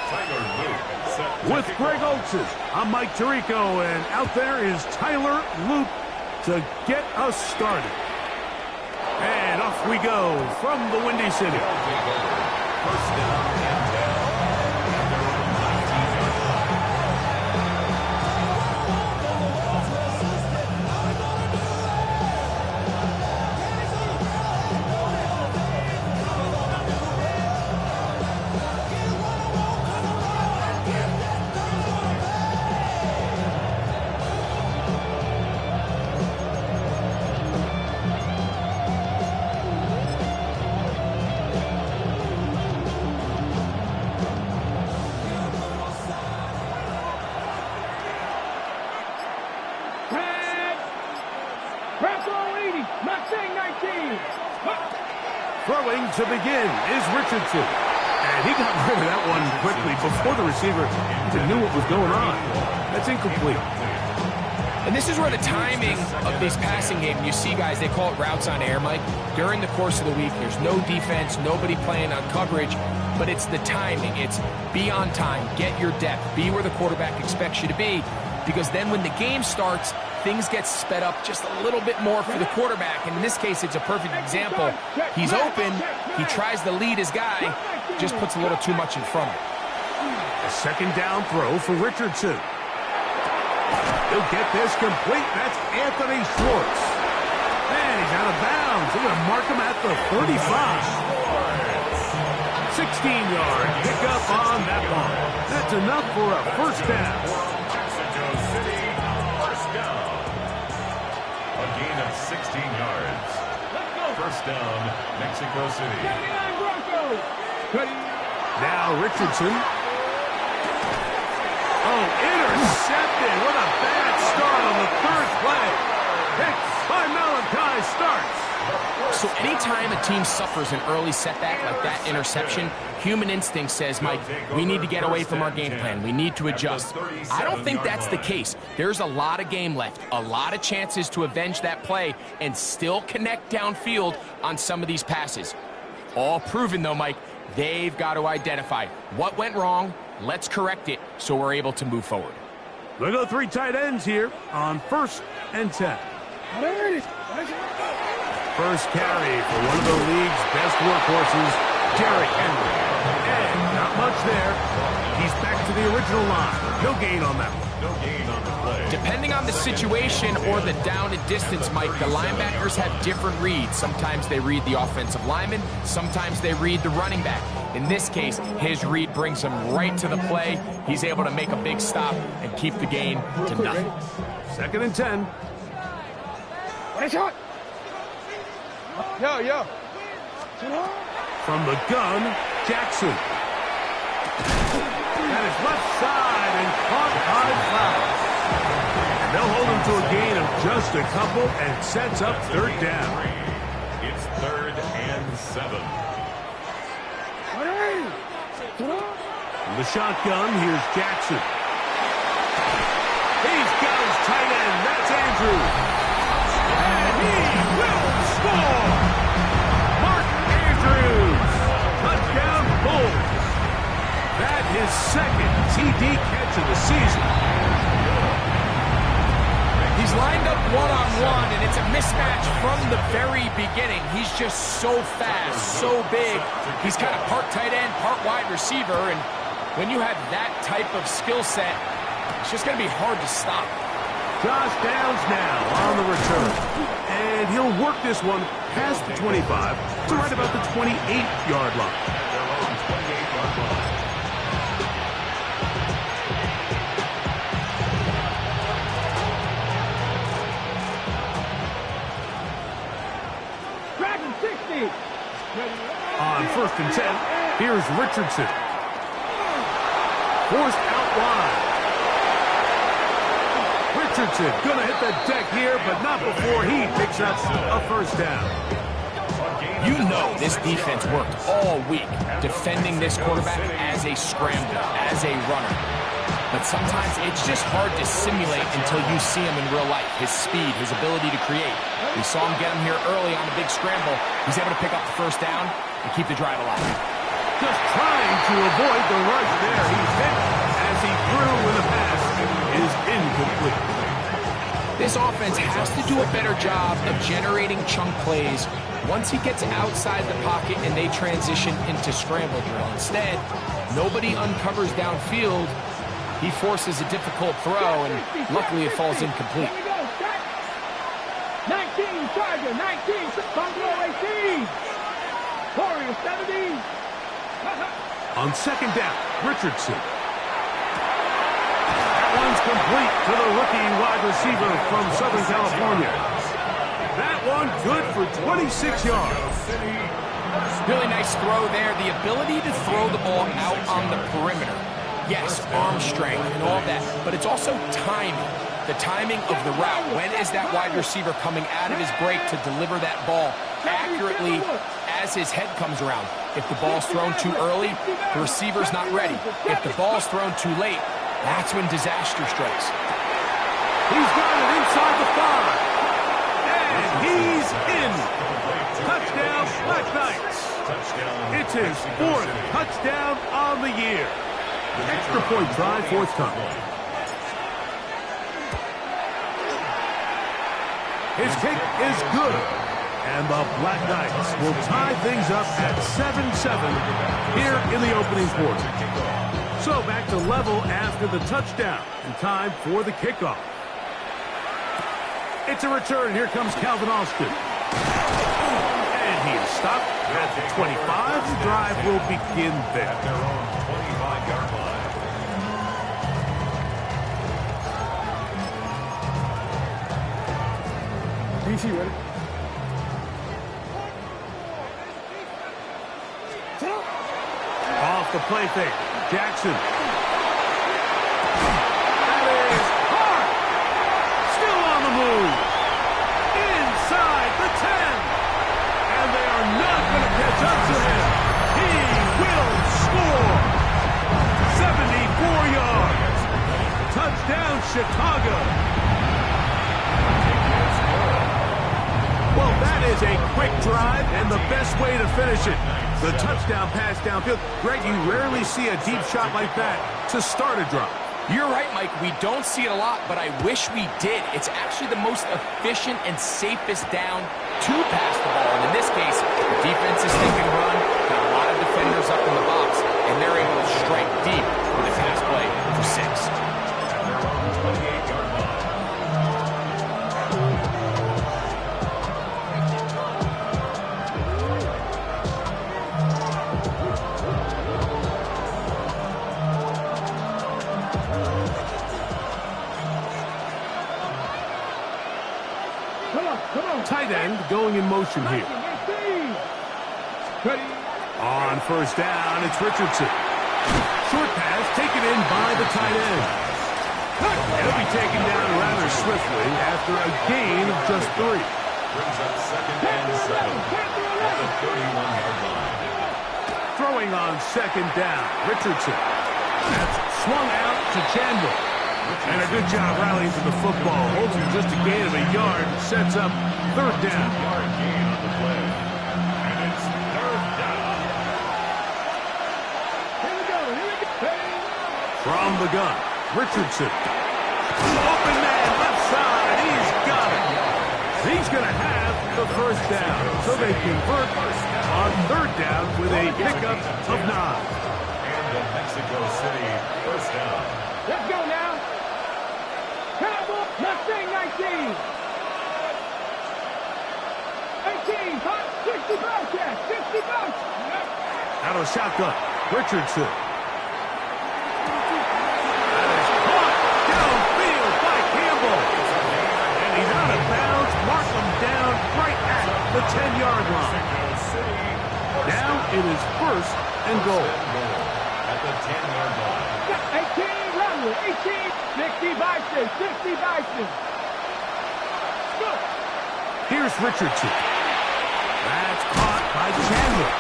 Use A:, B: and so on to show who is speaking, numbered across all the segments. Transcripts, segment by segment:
A: With Greg Olson, I'm Mike Tirico, and out there is Tyler Luke to get us started. And off we go from the Windy City. First down and 10. Throwing to begin is Richardson. And he got rid of that one quickly before the receiver even knew what was going on. That's incomplete.
B: And this is where the timing of this passing game, you see guys, they call it routes on air, Mike. During the course of the week, there's no defense, nobody playing on coverage, but it's the timing. It's be on time, get your depth, be where the quarterback expects you to be, because then when the game starts, things get sped up just a little bit more for the quarterback. And in this case, it's a perfect example. He's open. He tries to lead his guy. Just puts a little too much in front of him.
A: A second down throw for Richardson. He'll get this complete. That's Anthony Schwartz. And he's out of bounds. They're going to mark him at the 35. 16-yard pickup on that one. That's enough for a first down.
C: 16 yards. First down, Mexico City.
A: Now Richardson. Oh, intercepted. What a bad start on the third play. Picked by Malachi Starks.
B: So anytime a team suffers an early setback like that interception, human instinct says, Mike, we need to get away from our game plan. We need to adjust. I don't think that's the case. There's a lot of game left, a lot of chances to avenge that play and still connect downfield on some of these passes. All proven, though, Mike, they've got to identify what went wrong. Let's correct it so we're able to move forward.
A: We'll go three tight ends here on 1st and 10. First carry for one of the league's best workhorses, Derrick Henry. And not much there. He's back to the original line. No gain on that one.
C: No gain on the play.
B: Depending on the situation or the down and distance, Mike, the linebackers have different reads. Sometimes they read the offensive lineman. Sometimes they read the running back. In this case, his read brings him right to the play. He's able to make a big stop and keep the gain to nothing.
A: 2nd and 10.
D: Yo.
A: From the gun, Jackson. That is left side and caught by Flowers. And they'll hold him to a gain of just a couple, and it sets up 3rd down.
C: It's 3rd and 7.
A: From the shotgun, here's Jackson. He's got his tight end. That's Andrews. And he will score. Mark Andrews. Touchdown Bulls. That is 2nd TD catch of the season.
B: He's lined up one-on-one, and it's a mismatch from the very beginning. He's just so fast, so big. He's kind of part tight end, part wide receiver, and when you have that type of skill set, it's just going to be hard to stop.
A: Josh Downs now on the return. And he'll work this one past the 25 to right about the 28-yard line. On 1st and 10, here's Richardson. Forced out wide. Richardson gonna hit the deck here, but not before he picks up a first down.
B: You know this defense worked all week defending this quarterback as a scrambler, as a runner. But sometimes it's just hard to simulate until you see him in real life. His speed, his ability to create. We saw him get him here early on the big scramble. He's able to pick up the first down and keep the drive alive.
A: Just trying to avoid the rush there. He incomplete.
B: This offense has to do a better job of generating chunk plays once he gets outside the pocket and they transition into scramble drill. Instead, nobody uncovers downfield. He forces a difficult throw, and luckily it falls incomplete.
D: 19, Charger, 19, Bungalow 18. Warrior 70.
A: On second down, Richardson. That one's complete to the rookie wide receiver from Southern California. That one good for 26 yards.
B: Really nice throw there. The ability to throw the ball out on the perimeter. Yes, arm strength and all that, but it's also timing. The timing of the route. When is that wide receiver coming out of his break to deliver that ball accurately as his head comes around? If the ball's thrown too early, the receiver's not ready. If the ball's thrown too late, that's when disaster strikes.
A: He's got it inside the 5. And he's in. Touchdown, Black Knights. It's his 4th touchdown on the year. Extra point try, 4th time. His kick is good. And the Black Knights will tie things up at 7-7 here in the opening quarter. So back to level after the touchdown, and time for the kickoff. It's a return. Here comes Calvin Austin. And he is stopped at the 25. The drive will begin there.
C: At their own 25-yard line.
D: DC, ready?
A: Off the play fake. Jackson. That is hard. Still on the move. Inside the 10. And they are not going to catch up to him. He will score. 74 yards. Touchdown, Chicago. Well, that is a quick drive and the best way to finish it. The touchdown pass downfield. Greg, you rarely see a deep shot like that to start a drive.
B: You're right, Mike. We don't see it a lot, but I wish we did. It's actually the most efficient and safest down to pass the ball. And in this case, the defense is thinking run, got a lot of defenders up in the box, and they're able to strike deep with a pass play for 6.
C: At their own 28-yard line.
A: Tight end going in motion here. On first down, it's Richardson. Short pass taken in by the tight end. He'll be taken down rather swiftly after a gain of just 3.
C: Brings up 2nd and 7 at the 31-yard line.
A: Throwing on second down, Richardson. That's swung out to Chandler. And a good job rallying to the football. Holds him just a gain of a yard. Sets up 3rd down.
C: 2-yard gain on the play. And it's 3rd down.
A: From the gun, Richardson. Open man, left side. He's got it. He's going to have the 1st down. So they convert on 3rd down with a pickup of 9.
C: And the Mexico City 1st down.
D: Let's go now. Mustang 19. 18, 65, 65.
A: Out of shotgun, Richardson. That is caught downfield by Campbell. And he's out of bounds. Mark him down right at the 10-yard line. Now it is 1st and goal.
C: At the 10-yard line.
D: 18, Rumble, 18. 60 Bison, 60 Bison.
A: Here's Richardson. That's caught by Chandler.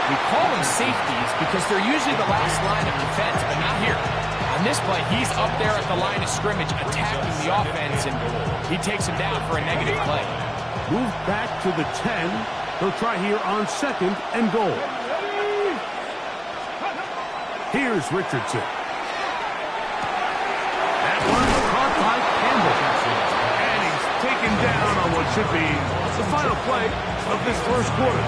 B: We call them safeties because they're usually the last line of defense, but not here. On this play, he's up there at the line of scrimmage attacking the offense, and he takes him down for a negative play.
A: Move back to the 10. He'll try here on 2nd and goal. Here's Richardson. That one caught should be the final play of this first quarter.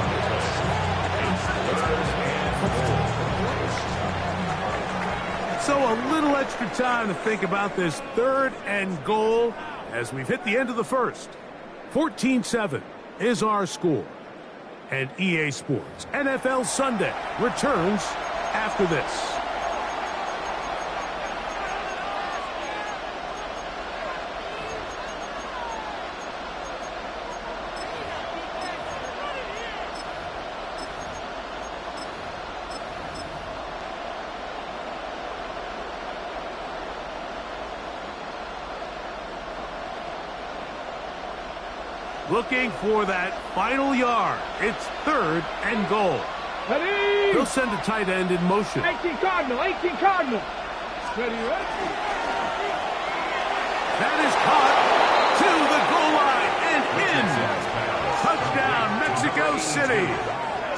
A: So a little extra time to think about this 3rd and goal as we've hit the end of the first. 14-7 is our score. And EA Sports NFL Sunday returns after this. Looking for that final yard. It's 3rd and goal.
D: Ready?
A: They'll send a tight end in motion.
D: 18 Cardinal, 18 Cardinal. Ready, ready?
A: That is caught to the goal line and in. Touchdown, Mexico City.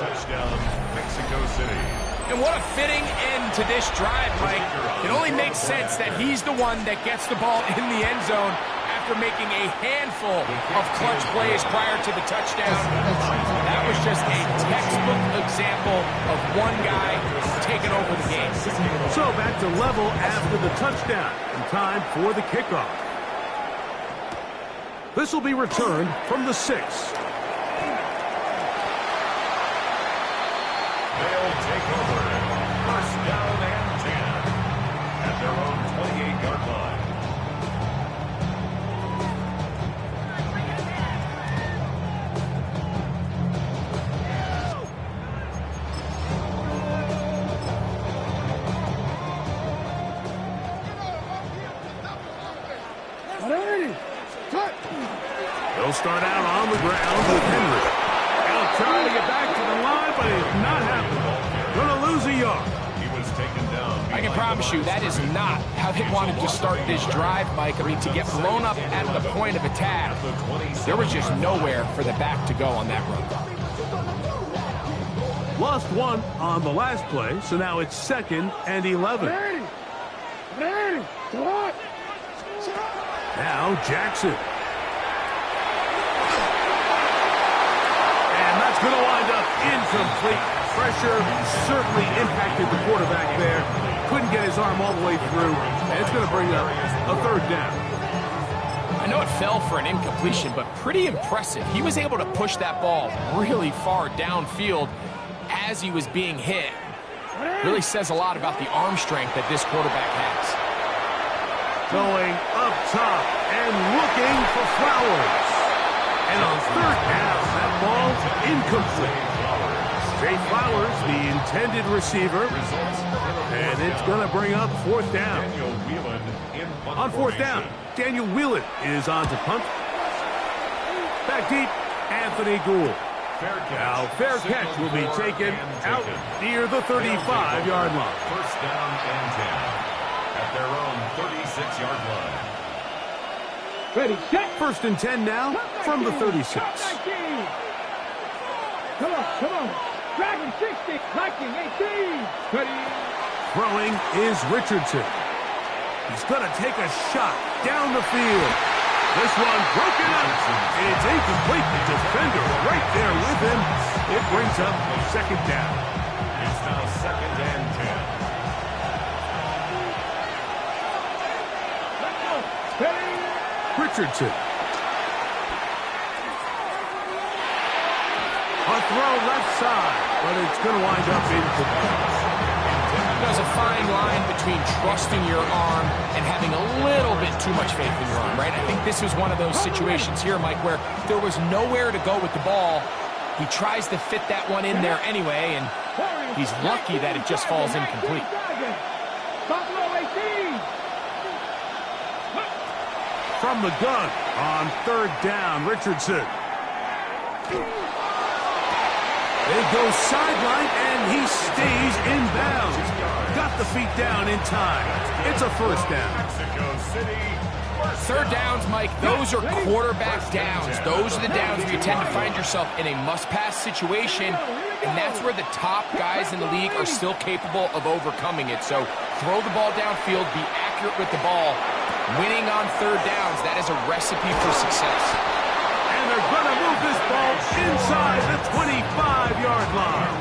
C: Touchdown, Mexico City.
B: And what a fitting end to this drive, Mike. It only makes sense that he's the one that gets the ball in the end zone after making a handful of clutch plays prior to the touchdown. That was just a textbook example of one guy taking over the game.
A: So back to level after the touchdown and time for the kickoff. This will be returned from the 6.
C: They'll take over. First down and 10 at their own 28-yard line.
A: They'll start out on the ground with Henry. He'll try to get back to the line, but it's not happening. Going to lose a yard.
C: He was taken down.
B: I can promise you that is not how they wanted to start this drive, Mike. I mean, to get blown up at the point of attack, there was just nowhere for the back to go on that run.
A: Lost one on the last play, so now it's 2nd and 11. Now Jackson. And that's going to wind up incomplete. Pressure certainly impacted the quarterback there. Couldn't get his arm all the way through, and it's going to bring up a 3rd down.
B: I know it fell for an incompletion, but pretty impressive. He was able to push that ball really far downfield as he was being hit. Really says a lot about the arm strength that this quarterback has.
A: Going up top and looking for Flowers. And on 3rd down, that ball incomplete. Jay Flowers, the intended receiver. And it's going to bring up 4th down. On 4th down, Daniel Whelan is on to punt. Back deep, Anthony Gould. Now, fair catch will be taken out near the 35-yard line.
C: First down and 10 at their own 36-yard line.
D: Ready, set.
A: 1st and 10 now from the 36.
D: Come on. Dragon 60, Viking 18. Ready.
A: Throwing is Richardson. He's going to take a shot down the field. This one broken up. It's incomplete. The defender right there with him. It brings up 2nd down.
C: It's now 2nd and 10.
D: Ready.
A: Richardson. A throw left side, but it's going to wind up incomplete.
B: There's a fine line between trusting your arm and having a little bit too much faith in your arm, right? I think this was one of those situations here, Mike, where there was nowhere to go with the ball. He tries to fit that one in there anyway, and he's lucky that it just falls incomplete.
A: From the gun on 3rd down, Richardson. They go sideline, and he stays in bounds. Got the feet down in time. It's a 1st down.
C: Mexico City.
B: 3rd downs, Mike, those are quarterback downs. Those are the downs where you tend to find yourself in a must-pass situation, and that's where the top guys in the league are still capable of overcoming it. So throw the ball downfield, be accurate with the ball. Winning on 3rd downs, that is a recipe for success.
A: And they're going to move this ball inside the 25-yard line.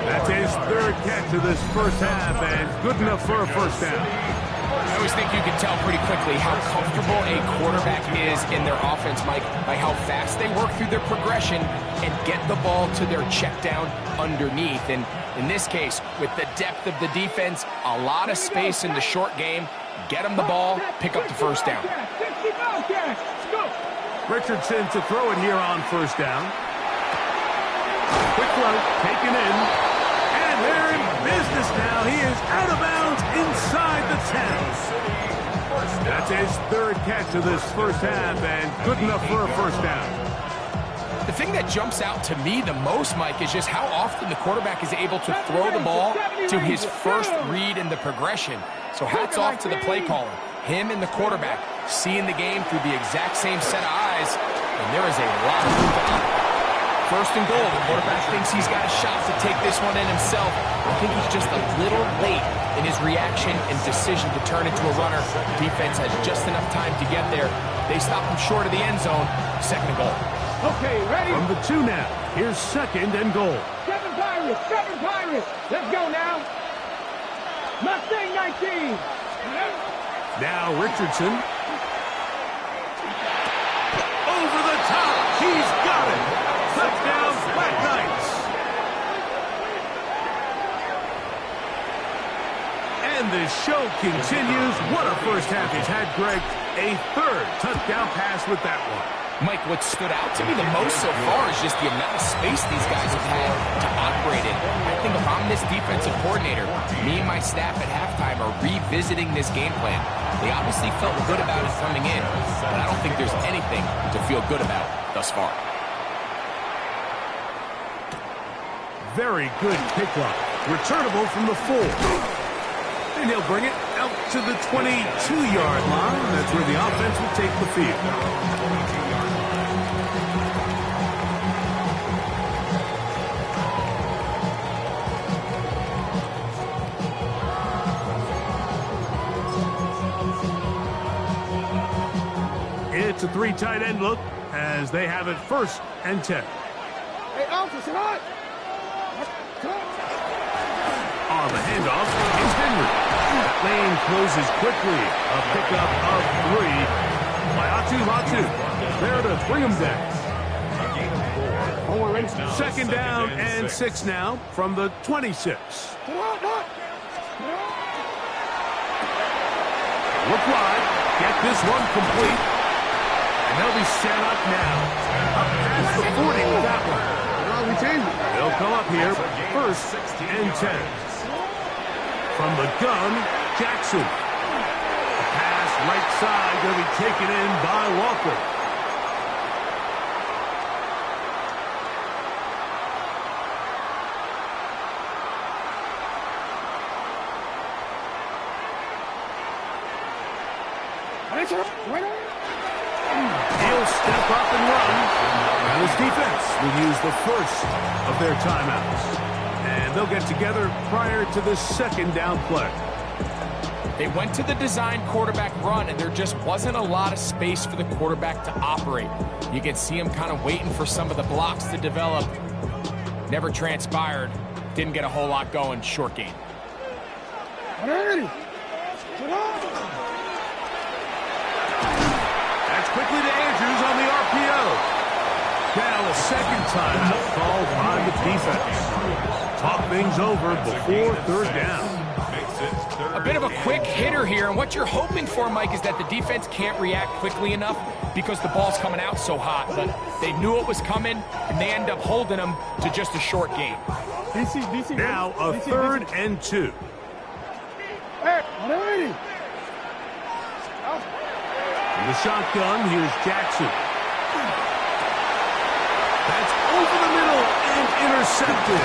A: That's his third catch of this first half, and good enough for a first down.
B: I always think you can tell pretty quickly how comfortable a quarterback is in their offense, Mike, by how fast they work through their progression and get the ball to their check down underneath. And in this case, with the depth of the defense, a lot of space in the short game, get them the ball, pick up the first down.
A: Richardson to throw it here on first down. Quick throw, taken in. And they're in business now. He is out of bounds inside the 10. That's his third catch of this first half, and good enough for a first down.
B: The thing that jumps out to me the most, Mike, is just how often the quarterback is able to throw the ball to his first read in the progression. So hats off to the play caller. Him and the quarterback seeing the game through the exact same set of eyes, and there is a lot of room to operate. First and goal, the quarterback thinks he's got a shot to take this one in himself. I think he's just a little late in his reaction and decision to turn into a runner. Defense has just enough time to get there. They stop him short of the end zone. Second and goal.
D: Okay, ready?
A: From the 2 now, here's second and goal.
D: 7 Pirates, 7 Pirates. Let's go now. Mustang 19.
A: Now Richardson. Over the top. He's got it. Touchdown, Black Knights. And the show continues. What a first half he's had, Greg. A third touchdown pass with that one.
B: Mike, what stood out to me the most so far is just the amount of space these guys have had to operate in. I think if I'm this defensive coordinator, me and my staff at halftime are revisiting this game plan. They obviously felt good about it coming in, but I don't think there's anything to feel good about thus far.
A: Very good pickup. Returnable from the 4. And he'll bring it out to the 22-yard line. That's where the offense will take the field. It's a 3 tight end look as they have it first and 10.
D: Hey, officer, what?
A: On the handoff is Henry. That lane closes quickly. A pickup of 3 by Latu. There to bring him down. Second down and 6 now from the 26. Look wide. Get this one complete. And they'll be set up now. Up past the 40 with that one. They'll come up here first and 10. From the gun, Jackson. A pass right side going to be taken in by Walker. He'll step up and run. Now his defense will use the first of their timeouts. And they'll get together prior to the second down play.
B: They went to the design quarterback run, and there just wasn't a lot of space for the quarterback to operate. You can see him kind of waiting for some of the blocks to develop. Never transpired. Didn't get a whole lot going. Short game.
A: That's quickly to Andrews on the RPO. Now a second timeout called by the defense. Talk things over before third down.
B: A bit of a quick hitter here, and what you're hoping for, Mike, is that the defense can't react quickly enough because the ball's coming out so hot. But they knew it was coming, and they end up holding them to just a short game.
A: Now a third and 2. From the shotgun, here's Jackson. That's over the middle and intercepted.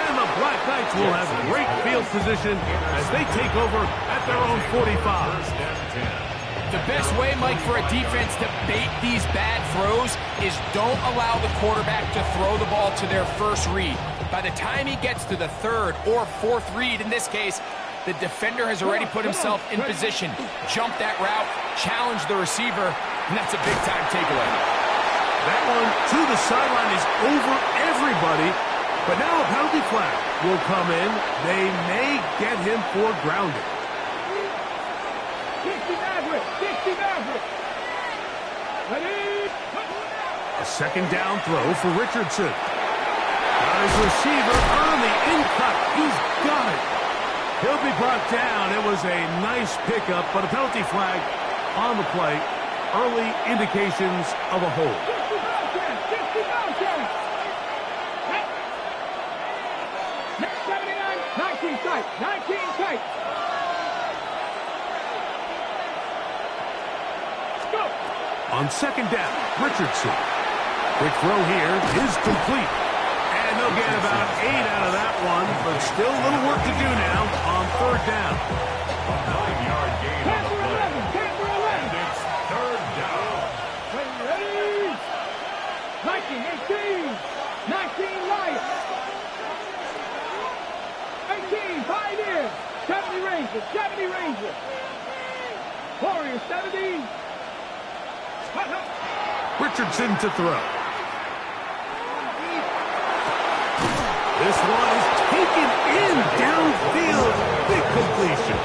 A: And the Black Knights will have great field position as they take over at their own 45.
B: The best way, Mike, for a defense to bait these bad throws is don't allow the quarterback to throw the ball to their first read. By the time he gets to the third or fourth read, in this case, the defender has already put himself in position, jump that route, challenge the receiver, And that's a big-time takeaway.
A: That one to the sideline is over everybody. But now a penalty flag will come in. They may get him for grounding.
D: 60 Maverick. 60 Maverick. Ready?
A: A second down throw for Richardson. Got his receiver on the in-cut. He's got it. He'll be brought down. It was a nice pickup, but a penalty flag on the play. Early indications of a hold.
D: 60 Bobcats. 79. 19 tight. 19 tight. Let's go.
A: On second down, Richardson. Quick throw here is complete. And they'll get about 8 out of that one, but still a little work to do now on third down.
C: A 9-yard gain on the play.
D: Tampa 11.
C: And it's third down.
D: Ready? 19, 18. 19 Lions. 18 Pioneers. 70 Rangers. 70 Rangers. Warriors 70.
A: Richardson to throw. This one is taken in downfield. Big completion.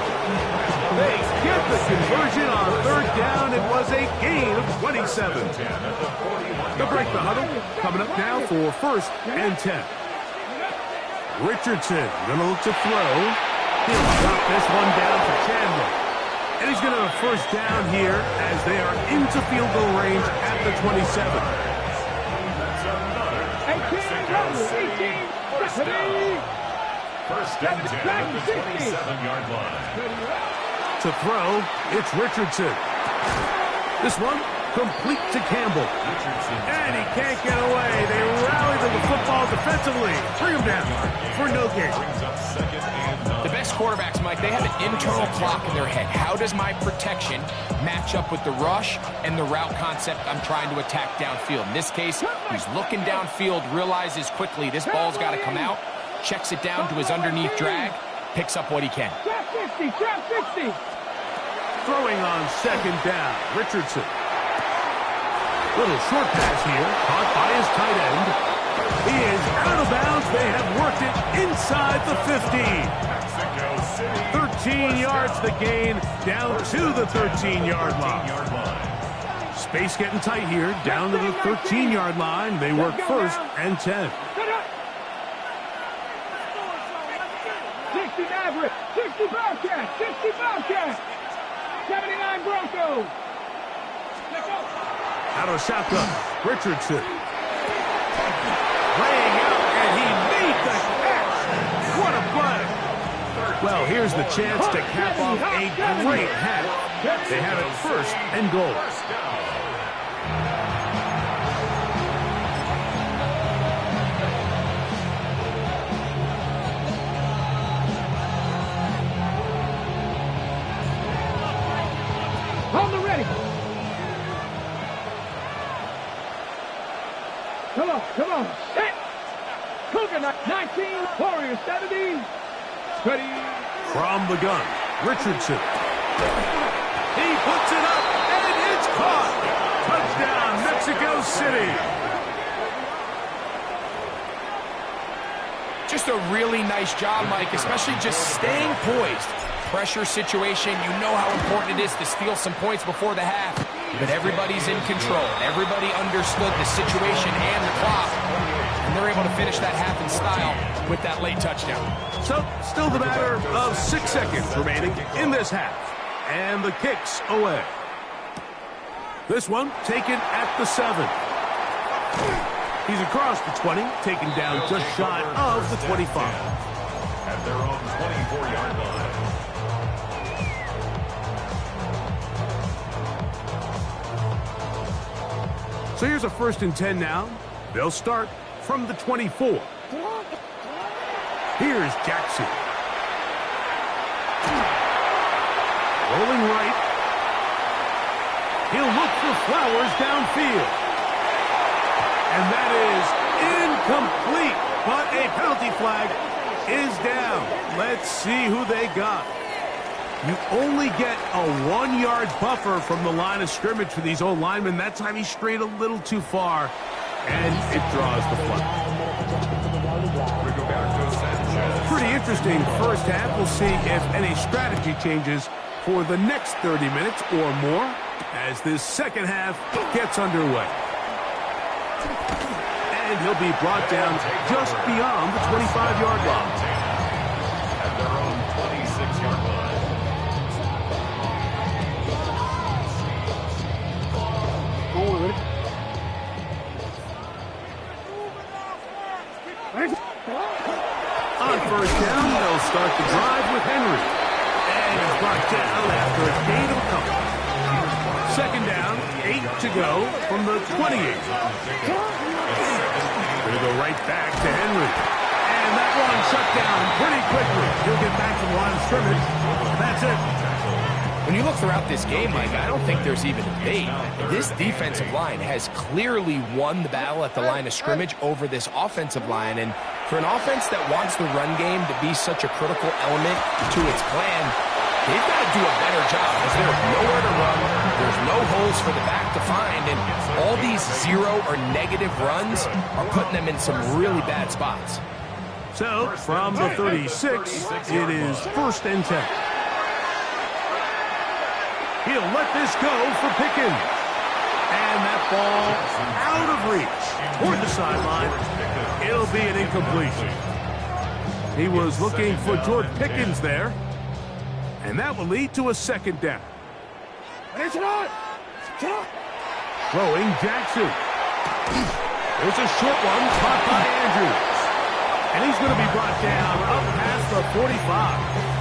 A: They get the conversion on third down. It was a gain of 27. They'll break the huddle. Coming up now for first and 10. Richardson going to look to throw. He'll drop this one down for Chandler. And he's going to have a first down here as they are into field goal range at the 27.
C: That's another
D: 18.
C: first down. First and 10 at the 27-yard line.
A: To throw, it's Richardson. This one, complete to Campbell. And he can't get away. They rally to the football defensively. Bring him down for no gain.
B: The best quarterbacks, Mike, they have an internal clock in their head. How does my protection match up with the rush and the route concept I'm trying to attack downfield? In this case, he's looking downfield, realizes quickly this ball's got to come out, checks it down to his underneath drag, picks up what he can.
D: Trap 50. Trap 50.
A: Throwing on second down, Richardson. Little short pass here, caught by his tight end. He is out of bounds. They have worked it inside the 50. 13 yards the gain, down to the 13-yard line. Space getting tight here, down to the 13-yard line. They work first and 10.
D: 60 Maverick. 60 Bobcats. 60 Bobcats. 79 Broncos.
A: Out of shotgun, Richardson. Laying out, and he made the catch. What a play. Well, here's the chance to cap off a great half. They have it first and goal.
D: On the ready. Come on. Set. Cougar 19. Warriors 70. Ready.
A: From the gun, Richardson. He puts it up, and it's caught. Touchdown, Mexico City.
B: Just a really nice job, Mike, especially just staying poised. Pressure situation, you know how important it is to steal some points before the half. But everybody's in control. Everybody understood the situation and the clock. And they're able to finish that half in style with that late touchdown.
A: So, still the matter of 6 seconds remaining in this half. And the kick's away. This one taken at the 7. He's across the 20, taken down just shy of the 25.
C: At their own 24-yard line.
A: So here's a first and 10 now. They'll start from the 24. Here's Jackson. Rolling right. He'll look for Flowers downfield. And that is incomplete. But a penalty flag is down. Let's see who they got. You only get a 1-yard buffer from the line of scrimmage for these old linemen. That time he strayed a little too far, and it draws the flag. Pretty interesting first half. We'll see if any strategy changes for the next 30 minutes or more as this second half gets underway. And he'll be brought down just beyond the 25-yard line.
C: At their own 26-yard line.
A: On first down, they'll start the drive with Henry. And he's brought down after a gain of a couple. Second down, 8 to go from the 28. Going to go right back to Henry. And that one shut down pretty quickly. He'll get back to the line of scrimmage. That's it.
B: When you look throughout this game, Mike, I don't think there's even a debate. This defensive line has clearly won the battle at the line of scrimmage over this offensive line. And for an offense that wants the run game to be such a critical element to its plan, they've got to do a better job because there's nowhere to run. There's no holes for the back to find. And all these zero or negative runs are putting them in some really bad spots.
A: So, from the 36, it is 1st and 10. He'll let this go for Pickens. And that ball out of reach toward the sideline. It'll be an incompletion. He was looking for George Pickens there. And that will lead to a second down. Throwing Jackson. There's a short one caught by Andrews. And he's going to be brought down up past the 45.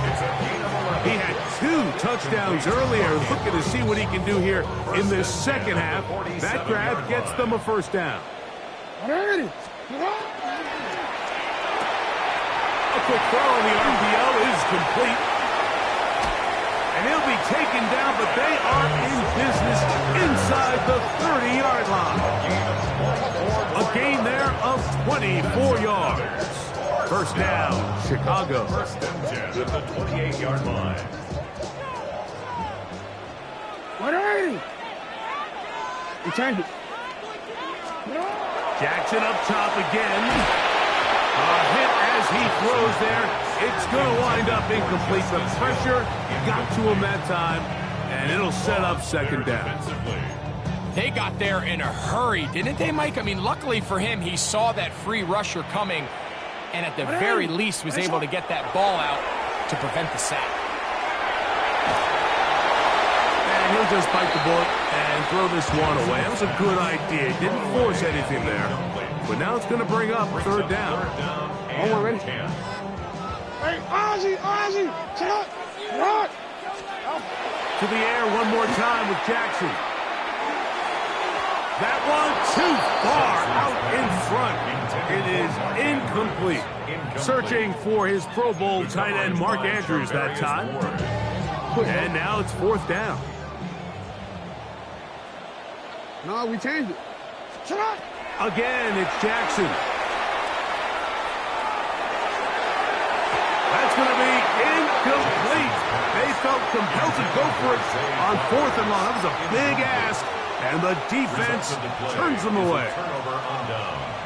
A: He had 2 touchdowns earlier, looking to see what he can do here in this second half. That grab gets them a first down. A quick throw on the RPO is complete. And he'll be taken down, but they are in business inside the 30-yard line. A gain there of 24 yards. First down, Chicago.
C: 1st and 10 at the 28-yard line.
A: Jackson up top again. A hit as he throws there. It's going to wind up incomplete. The pressure got to him that time, and it'll set up second down.
B: They got there in a hurry, didn't they, Mike? I mean, luckily for him, he saw that free rusher coming, and at the very least was able to get that ball out to prevent the sack.
A: And he'll just bite the bullet and throw this one away. That was a good idea. He didn't force anything there. But now it's going to bring up 3rd down.
D: Ready?
A: To the air one more time with Jackson. That one too far out in front. It is incomplete. Searching for his Pro Bowl tight end Mark Andrews that time. And now it's 4th down.
D: No, we changed it.
A: Again, it's Jackson. That's going to be incomplete. They felt compelled to go for it on 4th and long. That was a big ask, and the defense turns them away.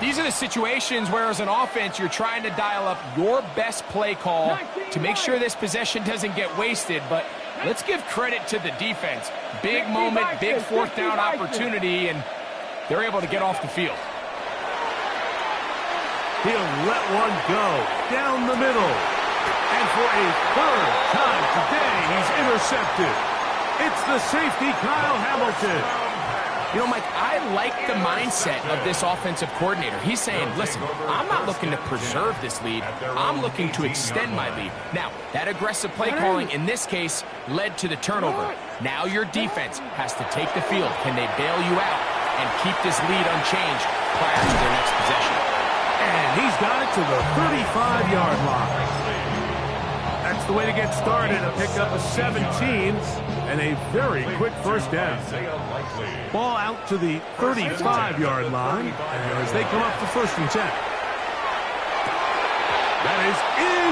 B: These are the situations where, as an offense, you're trying to dial up your best play call to make sure this possession doesn't get wasted. But let's give credit to the defense. Big moment, big 4th down opportunity, and they're able to get off the field.
A: He'll let one go down the middle. And for a 3rd time today, he's intercepted. It's the safety, Kyle Hamilton.
B: You know, Mike, I like the mindset of this offensive coordinator. He's saying, listen, I'm not looking to preserve this lead. I'm looking to extend my lead. Now, that aggressive play calling in this case led to the turnover. Now your defense has to take the field. Can they bail you out and keep this lead unchanged prior to their next possession?
A: And he's got it to the 35-yard line. That's the way to get started, to pick up a 17 and a very quick first down. Ball out to the 35-yard line as they come up to 1st and 10. That is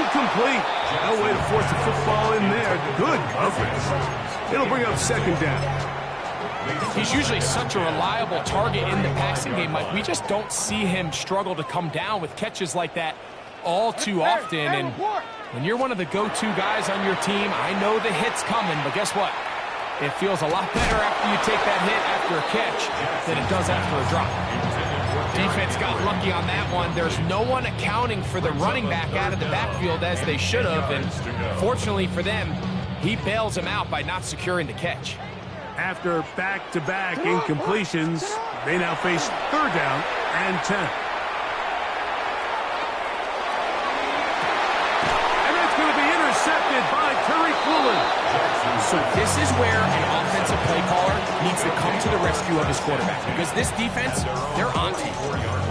A: Incomplete. No way to force the football in there. Good coverage. It'll bring up second down.
B: He's usually such a reliable target in the passing game, Mike. We just don't see him struggle to come down with catches like that all too often. And when you're one of the go-to guys on your team, I know the hit's coming, but guess what? It feels a lot better after you take that hit after a catch than it does after a drop. Defense got lucky on that one. There's no one accounting for the running back out of the backfield as they should have, and fortunately for them, he bails him out by not securing the catch.
A: After back-to-back incompletions, they now face third down and 10. And that's going to be intercepted by Tariq Woolen.
B: So this is where an offensive play caller needs to come to the rescue of his quarterback, because this defense, they're on to you.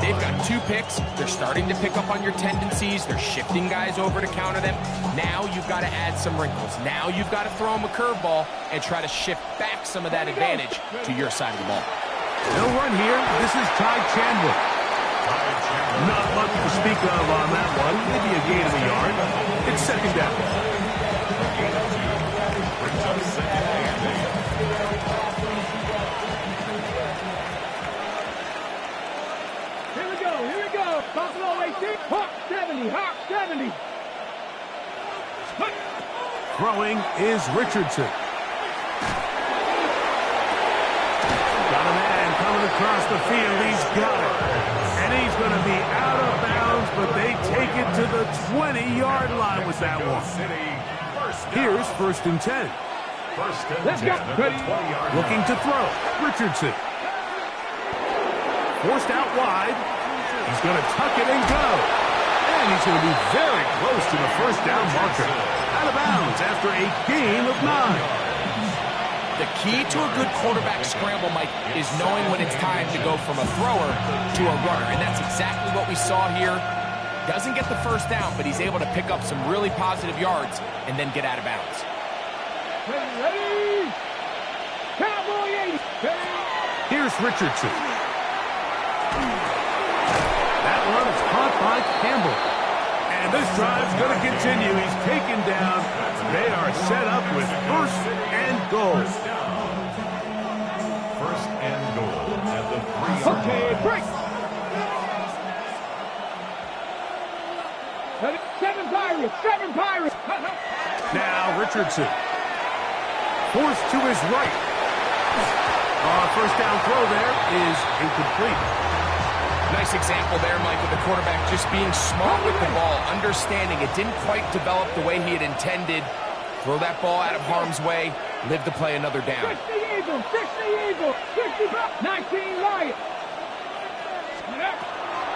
B: They've got 2 picks. They're starting to pick up on your tendencies. They're shifting guys over to counter them. Now you've got to add some wrinkles. Now you've got to throw them a curveball and try to shift back some of that advantage to your side of the ball.
A: No run here. This is Ty Chandler. Not much to speak of on that one. Maybe a gain of a yard. It's second down.
D: Here we go. Buffalo 18. Hawk 70. Hawk 70.
A: Throwing is Richardson. Got a man coming across the field. He's got it. And he's going to be out of bounds, but they take it to the 20-yard line with that one. Here's first and 10.
D: Let's go.
A: Looking to throw. Richardson. Forced out wide. He's going to tuck it and go. And he's going to be very close to the first down marker. Out of bounds after a gain of 9.
B: The key to a good quarterback scramble, Mike, is knowing when it's time to go from a thrower to a runner. And that's exactly what we saw here. Doesn't get the first down, but he's able to pick up some really positive yards and then get out of bounds.
D: Ready. Cowboy 80.
A: Here's Richardson. That one is caught by Campbell. And this drive's going to continue. He's taken down. They are set up with first and goal.
C: First and goal at the 3-yard line.
D: Okay, break. 7 Pirates. 7 Pirates.
A: Now Richardson. Forced to his right. First down throw there is incomplete.
B: Nice example there, Mike, of the quarterback just being smart with the ball, understanding it didn't quite develop the way he had intended. Throw that ball out of harm's way, live to play another down.
D: 60 Eagles, 60 Eagles, 60, 19 Lions.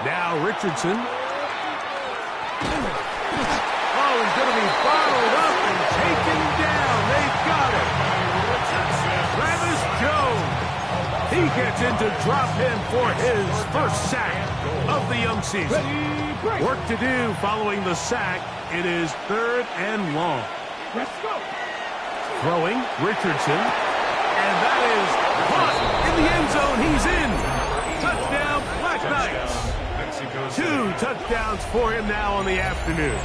A: Now Richardson. Oh, he's going to be bottled up and taken down. They've got it. Travis Jones. He gets into drop him for his first sack of the young season. Work to do following the sack. It is third and long.
D: Let's go.
A: Throwing Richardson. And that is caught in the end zone. He's in. Touchdown, Black Knights. 2 touchdowns for him now on the afternoon.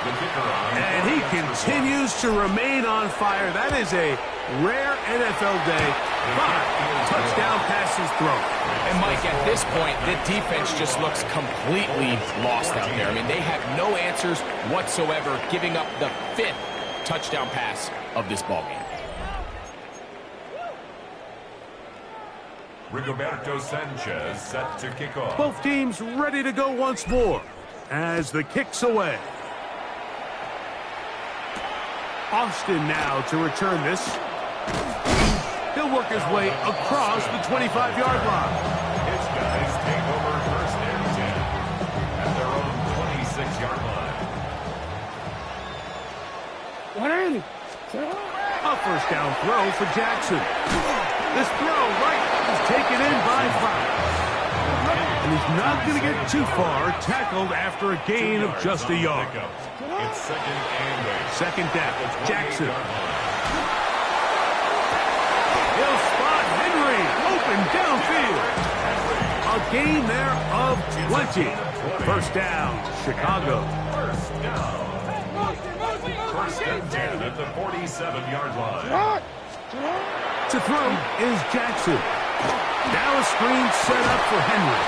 A: And he continues to remain on fire. That is a rare NFL day. 5 touchdown passes thrown.
B: And Mike, at this point, the defense just looks completely lost out there. I mean, they have no answers whatsoever, giving up the 5th touchdown pass of this ballgame.
C: Rigoberto Sanchez set to kick off.
A: Both teams ready to go once more as the kick's away. Austin now to return this. He'll work his way across the 25-yard line.
C: His guys take over first and 10 at their own 26-yard line.
A: A first down throw for Jackson. This throw right is taken in by Fowler. And he's not going to get too far, tackled after a gain of just a yard.
C: It's second and 8.
A: Second down, Jackson. He'll spot Henry, open downfield. A gain there of 20. First down, Chicago.
C: down. First and 10 at the 47-yard line.
A: To throw is Jackson. Now a screen set up for Henry.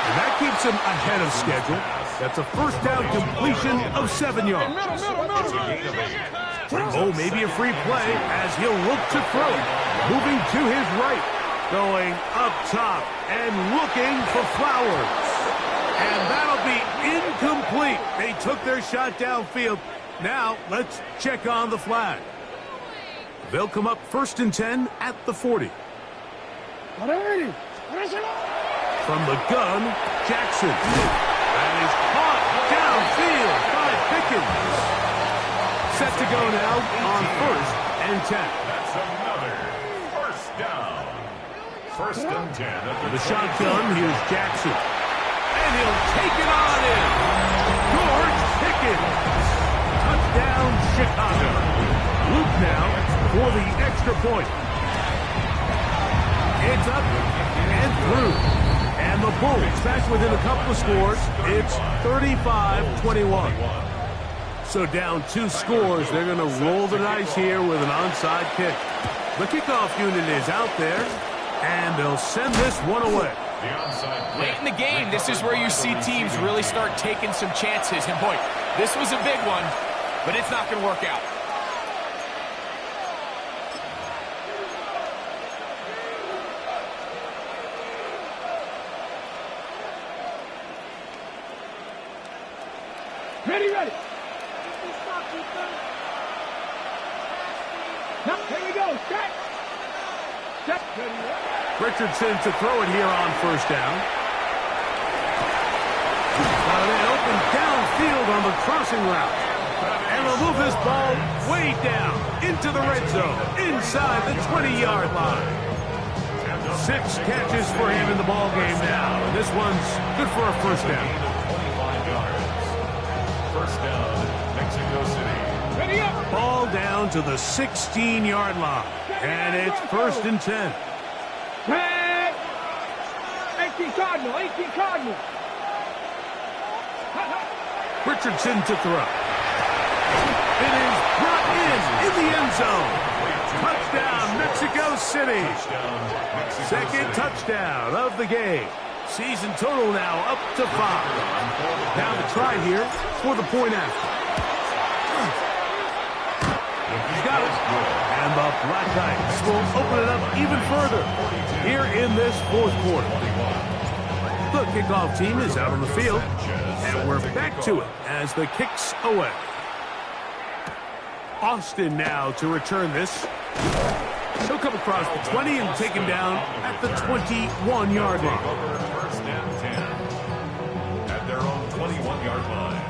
A: And that keeps him ahead of schedule. That's a first down completion of 7 yards. Oh, maybe a free play as he'll look to throw. Moving to his right. Going up top and looking for Flowers. And that'll be incomplete. They took their shot downfield. Now let's check on the flag. They'll come up first and 10 at the 40. From the gun, Jackson. That is caught downfield by Pickens. Set to go now on first and 10.
C: That's another first down. First and 10 at
A: The shotgun, here's Jackson. And he'll take it on in. George Pickens. Touchdown, Chicago. Luke now for the extra point. It's up and through. And the Bulls back within a couple of scores. It's 35-21. So down 2 scores. They're going to roll the dice here with an onside kick. The kickoff unit is out there, and they'll send this one away.
B: Late in the game, this is where you see teams really start taking some chances. And boy, this was a big one, but it's not going to work out.
D: Ready. Now, here we go. Set.
A: Richardson to throw it here on first down. They open downfield on the crossing route. And they'll move this ball way down into the red zone, inside the 20-yard line. 6 catches for him in the ball game now. And this one's good for a first down.
C: 25 yards. First down, Mexico City.
D: Ready up.
A: Ball down to the 16-yard line. And it's first and 10.
D: 18 Cardinal.
A: Richardson to throw. It is brought in the end zone. Touchdown, Mexico City. Second touchdown of the game. Season total now up to 5. Now the try here for the point after. He's got it. And the Black Knights will open it up even further here in this fourth quarter. The kickoff team is out on the field, and we're back to it as the kick's away. Austin now to return this. He'll come across the 20 and take him down at the 21-yard line.
C: First and 10 at their own 21-yard line.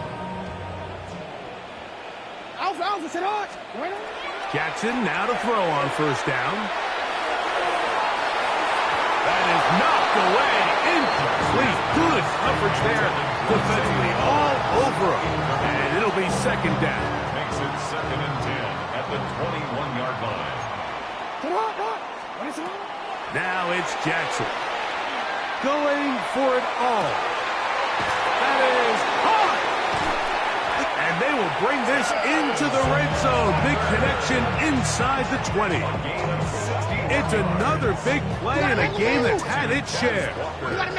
D: Alpha, sit hard.
A: Jackson now to throw on first down. That is knocked away. Incomplete. Good coverage there. Defensively all over him. And it'll be second down.
C: Makes it second and 10 at the 21-yard line.
A: Now it's Jackson. Going for it all. That is hard. And they will bring this into the red zone. Big connection inside the 20. It's another big play in a game that's had its share.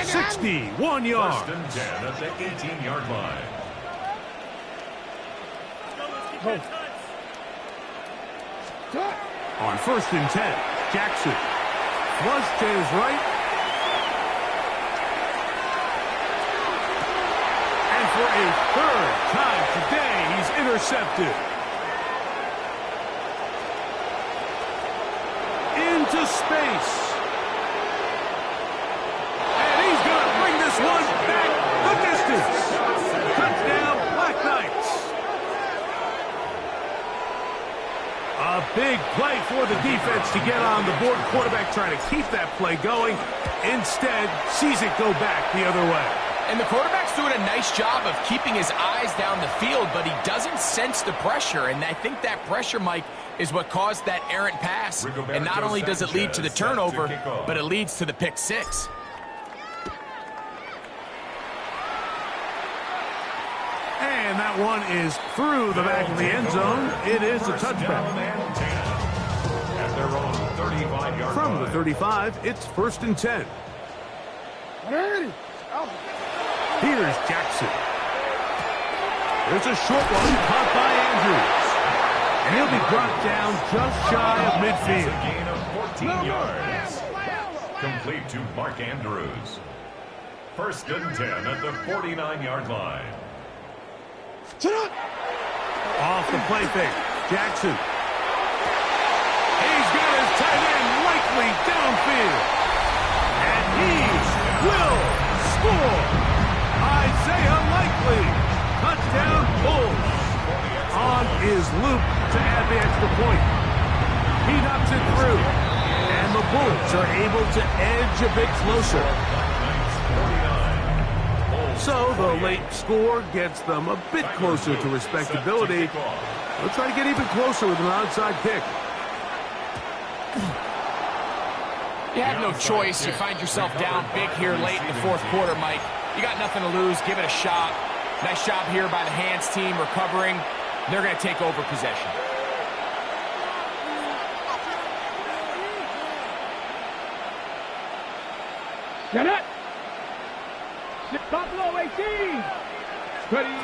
A: 61 yards.
C: First and 10 at the 18-yard line.
A: On first and 10, Jackson. Flush to his right. And for a third time today, he's intercepted. Into space. And he's going to bring this one back the distance. Touchdown, Black Knights. A big play for the defense to get on the board. Quarterback trying to keep that play going. Instead, sees it go back the other way.
B: And the quarterback's doing a nice job of keeping his eyes down the field, but he doesn't sense the pressure. And I think that pressure, Mike, is what caused that errant pass. And not only does it lead to the turnover, but it leads to the pick six.
A: And That one is through the back of the end zone. It is a touchback.
C: At their own 35-yard
A: From
C: line.
A: the 35, it's 1st and 10. Here's Jackson. There's a short one caught by Andrews. And he'll be brought down just shy of
C: That's a
A: midfield.
C: gain of 14 yards. Complete to Mark Andrews. 1st and 10 at the 49-yard line.
A: Off the play fake. Jackson. He's got his tight end likely downfield. And he will score. Isaiah Likely. Touchdown Bulls. On is Luke to add the extra point. He knocks it through. And the Bulls are able to edge a bit closer. So the late score gets them a bit closer to respectability. They'll try to get even closer with an onside kick.
B: You have no choice. You find yourself down big here late in the 4th quarter, Mike. You got nothing to lose. Give it a shot. Nice job here by the hands team recovering. They're going to take over possession.
D: Get it. Buffalo 18. Ready.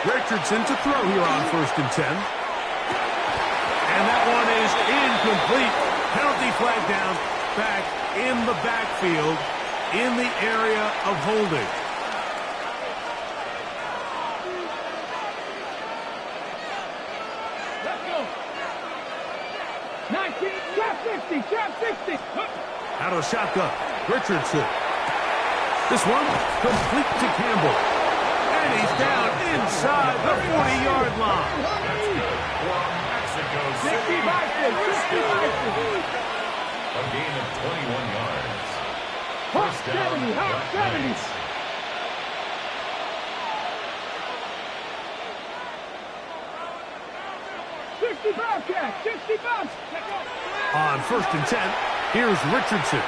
A: Richardson to throw here on 1st and 10. And that one is incomplete. Penalty flag down, back in the backfield, in the area of holding.
D: Let's go. 19. Trap 60. Trap 60.
A: Out of the shotgun, Richardson. This one complete to Campbell. And he's down inside the 40-yard line.
C: That's good for Mexico
D: 60
C: City.
D: boxes. 60 boxes.
C: A gain of 21 yards.
D: Hot
C: First down,
D: 70. Hot
C: Black
D: 70.
C: Knights.
D: 60 Bobcats. 60 Bobs.
A: On 1st and 10, here's Richardson.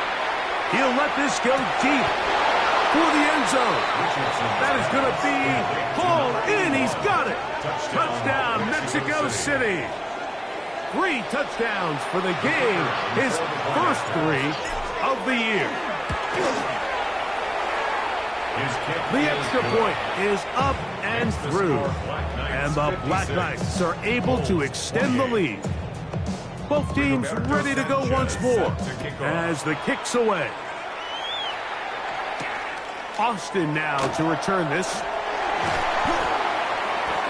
A: He'll let this go deep for the end zone. That is going to be hauled in. He's got it. Touchdown, Mexico City. 3 touchdowns for the game. His first 3 of the year. The extra point is up and through. And the Black Knights are able to extend the lead. Both teams ready to go once more as the kick's away. Austin now to return this.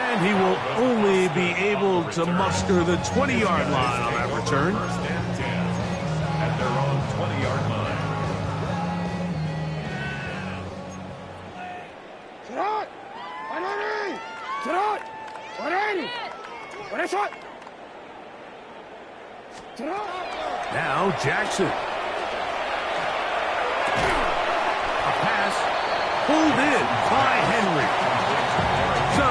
A: And he will only be able to muster the 20-yard line on that return.
C: First and 10 at their own 20-yard line.
A: Now Jackson. A pass pulled in by Henry. So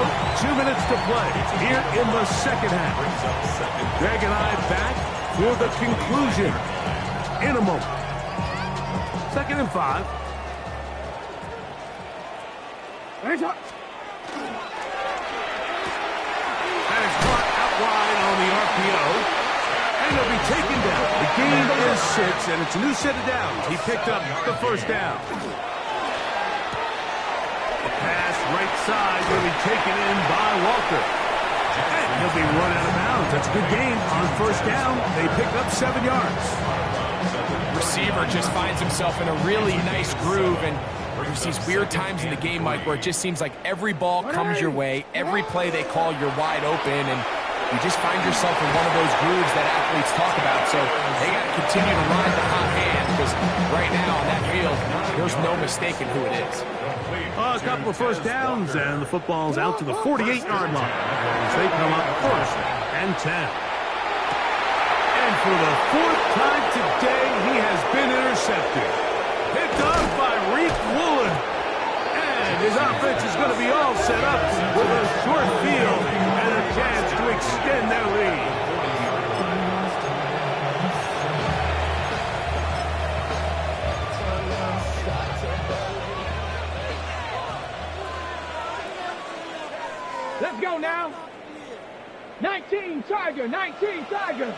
A: 2 minutes to play here in the second half. Greg and I back for the conclusion in a moment. 2nd and 5. That is caught out wide on the RPO. And he'll be taken down. The game is 6, and it's a new set of downs. He picked up the first down. The pass right side will be taken in by Walker. And he'll be run out of bounds. That's a good gain on first down. They pick up 7 yards.
B: Receiver just finds himself in a really nice groove, and there's these weird times in the game, Mike, where it just seems like every ball comes your way, every play they call, you're wide open, and you just find yourself in one of those grooves that athletes talk about. So they got to continue to ride the hot hand, because right now on that field, there's no mistaking who it is.
A: A couple of first downs, and the football's out to the 48-yard line as they come up 1st and 10. And for the 4th time today, he has been intercepted. Picked off by Reek Woolen. And his offense is going to be all set up with a short field and a chance to extend their lead.
D: 19 Charger, 19 Charger.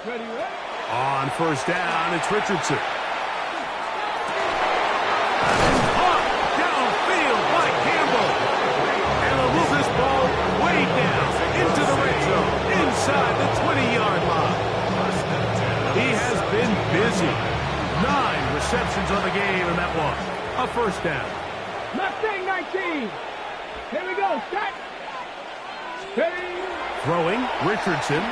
D: Ready, ready?
A: On first down, it's Richardson. Downfield by Campbell. And they'll move this ball way down into the red zone, inside the 20-yard line. He has been busy. 9 receptions on the game, and that was a first down.
D: Mustang 19. Here we go. Start. Ready.
A: Throwing, Richardson.